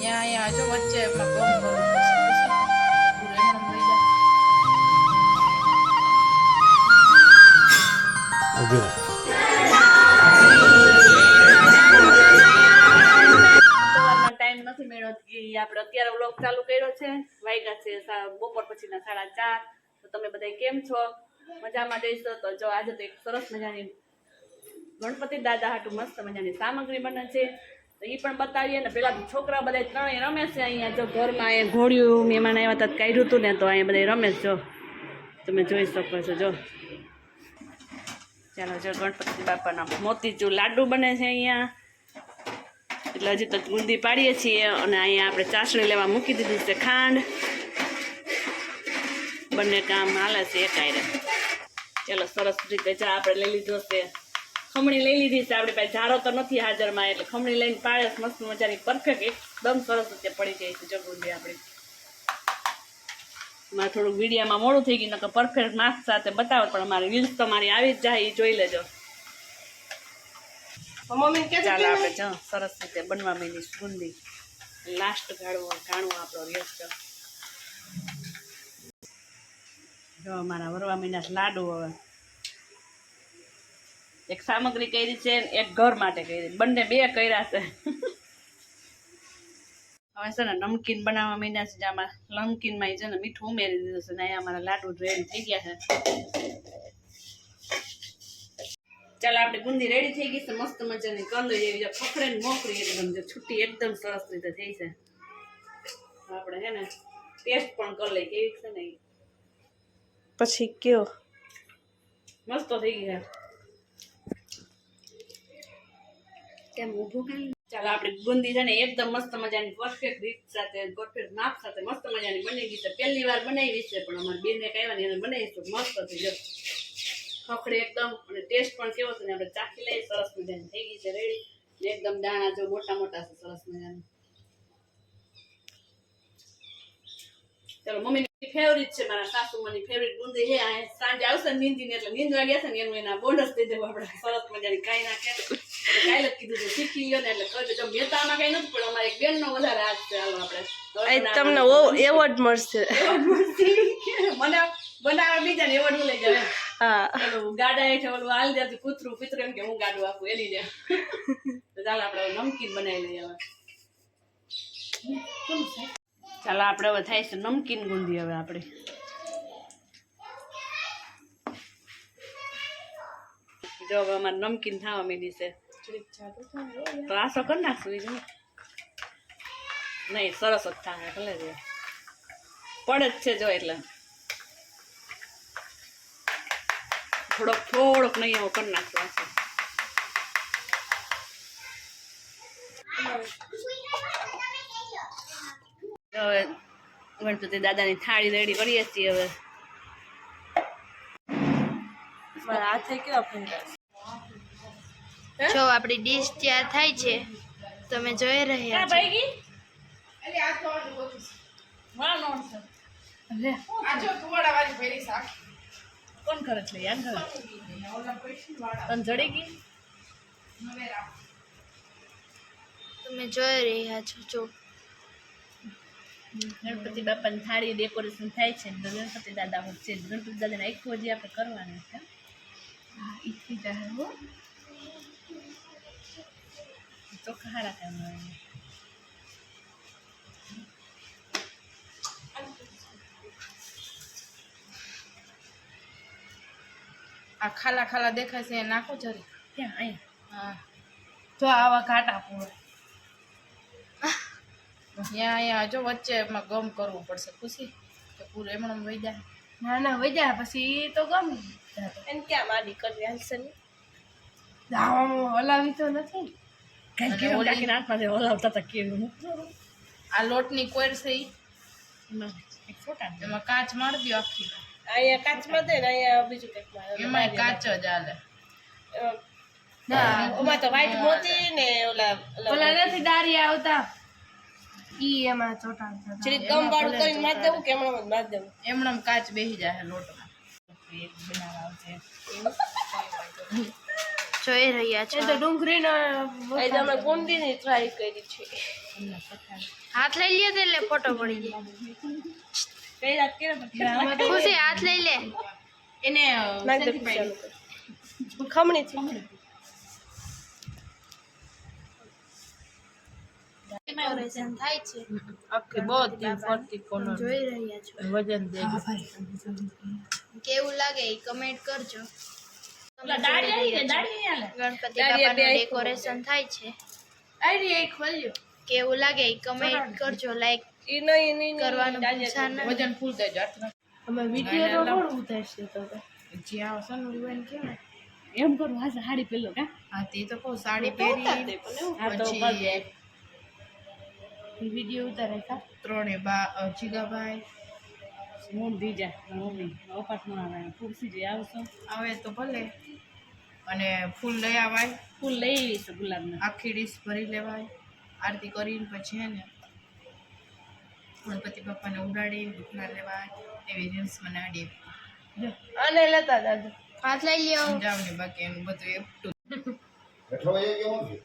અહીંયા જો વચ્ચે એમાં ગમ કરવું પડશે પૂરું એમણે લઈ જાય ટાઈમ નથી મેળવ્યો કે આપણે અત્યારે વ્લોગ ચાલુ કર્યો છે વાગ્યા છે બપોર પછીના 4:30 તો તમે બધા કેમ છો મજામાં જઈશો તો જો આજે તો એક સરસ મજાની ગણપતિ દાદા હાટુ મસ્ત મજાની સામગ્રી બને છે તો એ પણ બતાવીએ ને પેલા છોકરા બધા ત્રણેય રમે છે અહીંયા જો ઘરમાં એ ઘોડિયું મહેમાન આવ્યા હતા કાઢ્યું હતું ને તો અહીંયા બધા રમે છો તમે જોઈ શકો છો જો ચાલો જો ગણપતિ બાપાના મોતીચૂર લાડુ બને છે અહીંયા એટલે હજી તો ગુંદી પાડીએ છીએ અને અહીંયા આપણે ચાસણી લેવા મૂકી દીધી છે ખાંડ બંને કામ હાલે છે એક આયરે ચાલો સરસ રીતે ચા આપણે લઈ લીધો છે ખમણી લઈ લીધી છે આપણી પાસે ઝારો તો નથી હાજરમાં એટલે ખમણી લઈને પાડે મસ્ત મજાની પરફેક્ટ એકદમ સરસ રીતે પડી જાય છે જગુંદી આપણી મારે થોડુંક વિડીયામાં મોડું થઈ ગયું નકર પરફેક્ટ માર્ક સાથે બતાવો પણ અમારી રીલ્સ તો મારી આવી જ જાય એ જોઈ લેજો ચાલો આપણે જો સરસ રીતે બનવા માંડી ગુંદી લાસ્ટ ઘાણું આપણો રહ્યો છે જો અમારા વરવા મહિના લાડુ હવે એક સામગ્રી કરી છે એક ઘર માટે કરી બંને બે કર્યા છે હવે છે ને નમકીન બનાવવા માંડ્યા છે આમાં નમકીનમાં છે ને મીઠું ઉમેરી દીધું છે ને અહીંયા અમારા લાડુ રેડી થઈ ગયા છે ચાલો આપણે ગુંદી રેડી થઈ ગઈ છે મસ્ત મજાની કંદ જેવી પકડે ને મોકરી એકદમ જો છૂટી એકદમ સરસ રીતે થઈ છે આપણે હે ને ટેસ્ટ પણ કરી લઈએ કેવી છે ને પછી કયો મસ્ત થઈ ગયા કેમ ઊભું કાંઈ ચાલો આપણે ગુંદી છે ને એકદમ મસ્ત મજાની પરફેક્ટ રીત સાથે પરફેક્ટ માપ સાથે મસ્ત મજાની બની ગઈ છે પહેલી વાર બનાવી છે પણ અમારી બેને કહેવા ને એને બનાવીશું મસ્ત થઈ જશે ખખડે એકદમ અને ટેસ્ટ પણ કેવો છે ને આપણે ચાખી લઈએ સરસ મજાની થઈ ગઈ છે રેડી એકદમ દાણા જો મોટા મોટા છે સરસ મજાની ચાલો મમ્મીની ફેવરિટ છે મારા સાસુમાની ફેવરિટ ગુંદી છે આ સાંજે આવશે ને નીંદીને એટલે નીંદવા ગયા છે ને એનું એના બોનસ દઈ દેવું આપણે સરસ મજાની કાંઈ નાખે કાલે જ કીધું શીખી લ્યો ને એટલે કહે જો મેતામાં કઈ નથી પણ અમારે એક બેન નો વધારે હાથ છે હાલો આપણે તમને એવોર્ડ મળશે મને બનાવવા બીજા ને એવોર્ડ લઈ જાય હા ઓલું ગાડા હેઠે ઓલું હાલ જતું કૂતરું પિતરું એમ કે હું ગાડું આપું એની દે તો ચાલો આપણે નમકીન બનાવી લઈએ હવે ચાલો આપણે હવે થાય છે નમકીન ગુંદી હવે આપણે જો હવે અમારે નમકીન થવા માંડી છે તો આસો કરી નાખશું બીજું નહીં સરસ જ થાય ભલે પડે જ છે જો એટલે થોડોક નહીં એવો કરી નાખશું આસો હવે ગણપતિ દાદાની થાળી રેડી કરીએ છીએ હવે હાથે કેવા ફંગા જો આપણી ડીશ તૈયાર થાય છે તમે જોઈ રહ્યા છો કોણ કરે છે યાદ કરે તને જડી ગઈ તમે જોઈ રહ્યા છો જો ગણપતિ બાપાની થાળી ડેકોરેશન થાય છે ગણપતિ દાદા છે ગણપતિ દાદાને આખો જે આપણે કરવાનું છે ચોખ્ખા હારા કામ આ ખાલા ખાલા દેખાય છે એ નાખો જરી ક્યાં અહીંયા હા જો આવા ઘાટા પૂરા અહીંયા જો વચ્ચે એમાં ગમ કરવું પડશે ખુશી કે પૂરું એમણે વહી જાય ના ના વહી જાય પછી તો ગમ એને ક્યાં મારી કરવી હાલશે ને ધાવામાં હલાવી તો નથી આ લોટની કોર છે એમાં કાચ મારી દો આખી અહીંયા કાચમાં દે ને અહીંયા બીજું કંઈક એમાં કાચ જ હાલે ઓમાં તો વ્હાઈટ મોતી ને ઓલા નથી દારી આવતા ઈ એમાં ચોટા શ્રી ગમ વાળું કરીને માર દેવું કે એમણે માર દેવું એમણે કાચ બેસી જાય લોટમાં જોઈ રહ્યા છો તો ડુંગળીનો અમે ગુંદીની ટ્રાય કરી છે હાથ લઈ લે તો એટલે ફોટો પડી જાય. કઈ રાત કે ખુશી હાથ લઈ લે. એને ખમણી છે ડેકોરેશન થાય છે. આખી બધી ફરતી કોનો જોઈ રહ્યા છો. વજન દે કેવું લાગે એ કમેન્ટ કરજો. દાડી આવી ગઈ, દાડી આલે. ગણપતિ બાપાનું ડેકોરેશન થાય છે. આઈ એ ખોલ્યો કેવું લાગે એ કમેન્ટ કરજો. લાઈક ઈ નહીં કરવાનું ભૂલતા નહીં. વજન ફૂલ થઈ જાય અમે વિડિયો તો કોણ ઉતારશે તો જ્યાં આવશે ને ઓલું કેવાય એમ કરું હા સાડી પેલો કા હા તે તો કહું સાડી પહેરી આ તો પછી વિડિયો ઉતારે કા 3 જીગાબાઈ મૂળ બીજા મમ્મી અપાર્ટમાં આવે ખુરશી જે આવશો આવે તો ભલે અને ફૂલ લઈ આવાય ફૂલ લઈ આવીશું ગુલાબના આખી ડીશ ભરી લેવાય આરતી કરીને પછી હે ને ગણપતિ બાપાને ઉડાડી દુખલા લેવાય એવી રીલ્સ બનાવી આને લેતા દાદુ હાથ લઈ લ્યો. સમજાવને બાકી એનું બધું એકટું બેઠો એ કેવું છે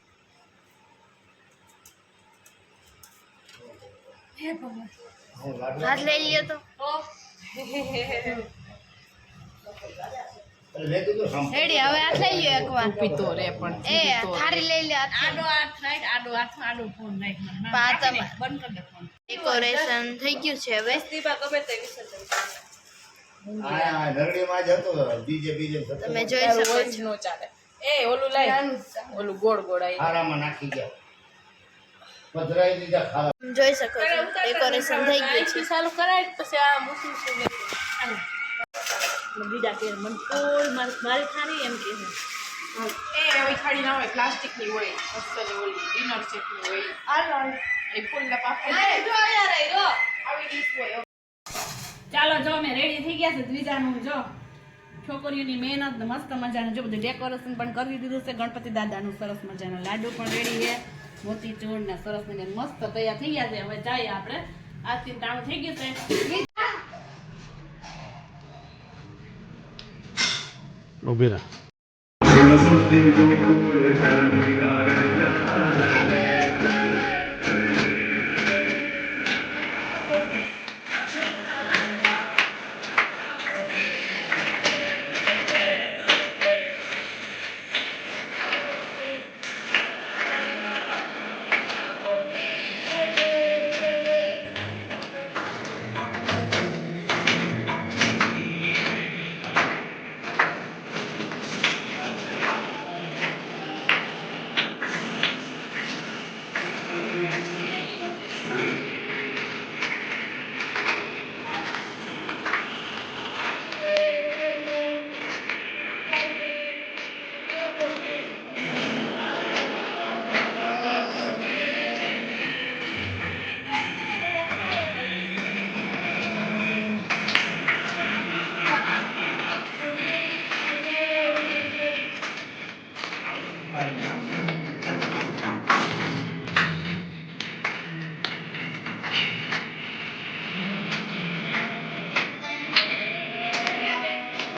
હું લાડુ હાથ લઈ લ્યો તો. લે દીધું સાંભળ રેડી હવે હાથ લઈ લ્યો એકવાર. પીતો રે પણ એ થાળી લઈ લ્યો. આડો હાથ રાખ, આડો હાથ, આડો ફોન રાખ મને. પાતમ. બંધ કરી દે ફોન. ડેકોરેશન થઈ ગયું છે હવે. દીપા ગમે તે વિસર્જન આ નરડીમાં જ હતો બીજે તમે જોઈ શકો છો. નો ચાલે એ ઓલું લાઈ ઓલું ગોળ ગોળ આઈ ખારામાં નાખી ગયા પધરાઈ દીધા ખારા જોઈ શકો છો ડેકોરેશન થઈ ગયું છે. ચાલુ કરાય પછી આ મૂકી છે બીજા કે મને કોઈ મારી થારી એમ કે છે. એ આવી થાળી ના હોય પ્લાસ્ટિક ની હોય અસલી ઓલી ડિનર સેટ ની હોય એ ફૂલ ના પાકે આવી ડીશ હોય ચાલો જો અમે રેડી થઈ ગયા છે દ્વિજાનું જો છોકરીઓની મહેનત ને મસ્ત મજાનું જો બધું ડેકોરેશન પણ કરી દીધું છે. ગણપતિ દાદાનું સરસ મજાના લાડુ પણ રેડી છે. મોતીચૂર ને સરસ મજાનું મસ્ત તૈયાર થઈ ગયા છે. હવે જઈએ આપણે આજથી ટાણું થઈ ગયું છે. ઉભી રહે